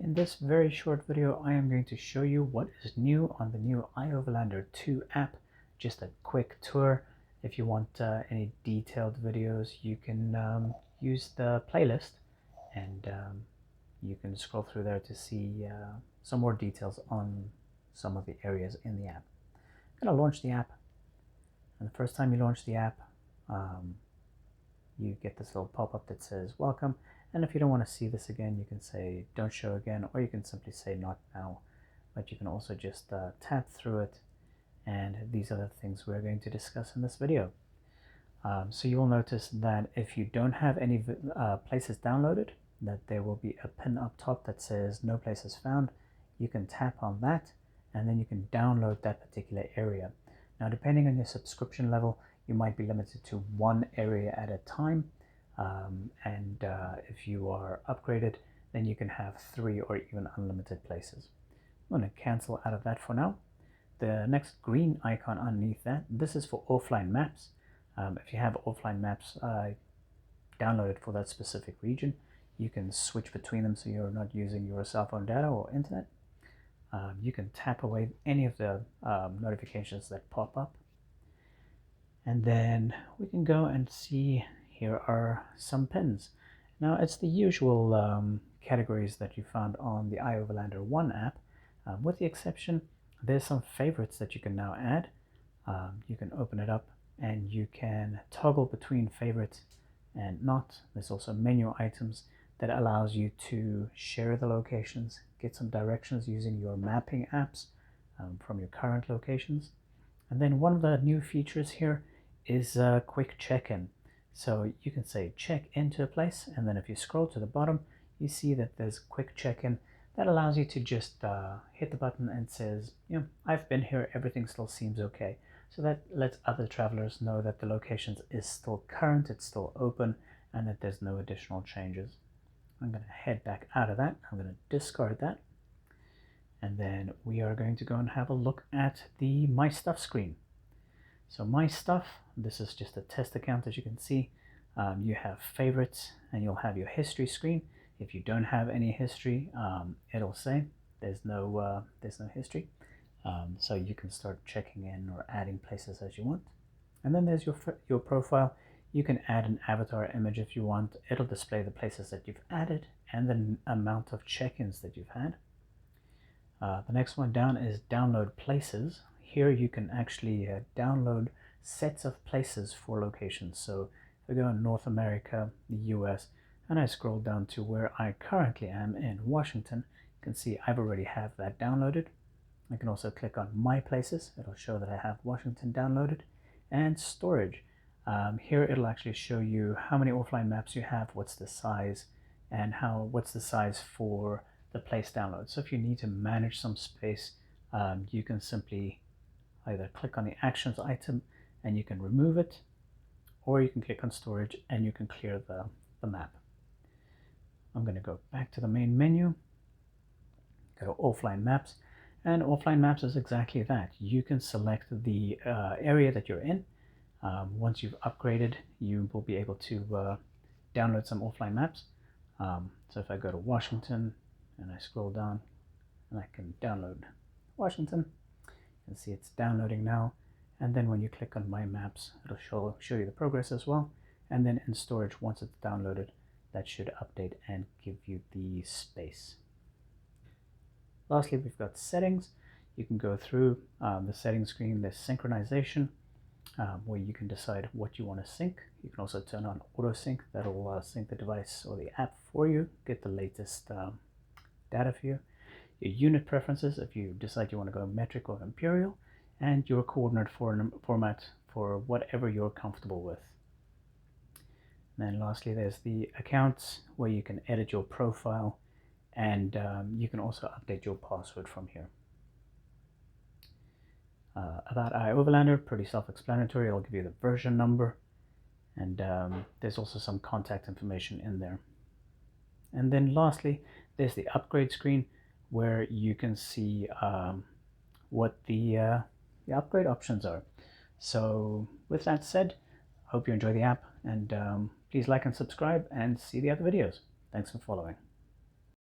In this very short video, I am going to show you what is new on the new iOverlander 2 app. Just a quick tour. If you want any detailed videos, you can use the playlist and you can scroll through there to see some more details on some of the areas in the app. I'm going to launch the app, and the first time you launch the app, you get this little pop-up that says welcome. And if you don't want to see this again, you can say don't show again, or you can simply say not now. But you can also just tap through it, and these are the things we're going to discuss in this video. So you'll notice that if you don't have any places downloaded, that there will be a pin up top that says no places found. You can tap on that, and then you can download that particular area. Now, depending on your subscription level, you might be limited to one area at a time. If you are upgraded, then you can have 3 or even unlimited places. I'm going to cancel out of that for now. The next green icon underneath that, this is for offline maps. If you have offline maps downloaded for that specific region, you can switch between them so you're not using your cell phone data or internet. You can tap away any of the notifications that pop up. And then we can go and see, here are some pins. Now, it's the usual categories that you found on the iOverlander 1 app, with the exception, there's some favorites that you can now add. You can open it up and you can toggle between favorites and not. There's also menu items that allows you to share the locations, get some directions using your mapping apps from your current locations. And then one of the new features here is a quick check-in. So you can say check into a place, and then if you scroll to the bottom, you see that there's quick check-in that allows you to just hit the button and says, I've been here, everything still seems okay. So that lets other travelers know that the location is still current, it's still open, and that there's no additional changes. I'm going to head back out of that. I'm going to discard that. And then we are going to go and have a look at the My Stuff screen. So My Stuff, this is just a test account, as you can see. You have favorites and you'll have your history screen. If you don't have any history, it'll say there's no history. So you can start checking in or adding places as you want. And then there's your profile. You can add an avatar image if you want. It'll display the places that you've added and the amount of check-ins that you've had. The next one down is download places. Here you can actually download sets of places for locations. So if I go in North America, the US, and I scroll down to where I currently am in Washington, you can see I've already have that downloaded. I can also click on My Places. It'll show that I have Washington downloaded. And storage. Here it'll actually show you how many offline maps you have, what's the size, and what's the size for the place download. So if you need to manage some space, you can simply either click on the actions item and you can remove it, or you can click on storage and you can clear the map. I'm going to go back to the main menu, go to offline maps, and offline maps is exactly that. You can select the area that you're in. Once you've upgraded, you will be able to download some offline maps. So if I go to Washington and I scroll down, and I can download Washington, you can see it's downloading now. And then when you click on My Maps, it'll show you the progress as well. And then in storage, once it's downloaded, that should update and give you the space. Lastly, we've got settings. You can go through the settings screen. There's synchronization, where you can decide what you want to sync. You can also turn on auto sync. That'll sync the device or the app for you, get the latest data for you. Your unit preferences, if you decide you want to go metric or imperial, and your coordinate format for whatever you're comfortable with. And then lastly, there's the accounts, where you can edit your profile, and you can also update your password from here. About iOverlander, pretty self-explanatory. It'll give you the version number, and there's also some contact information in there. And then lastly, there's the upgrade screen, where you can see what the upgrade options are. So with that said, I hope you enjoy the app, and please like and subscribe and see the other videos. Thanks for following.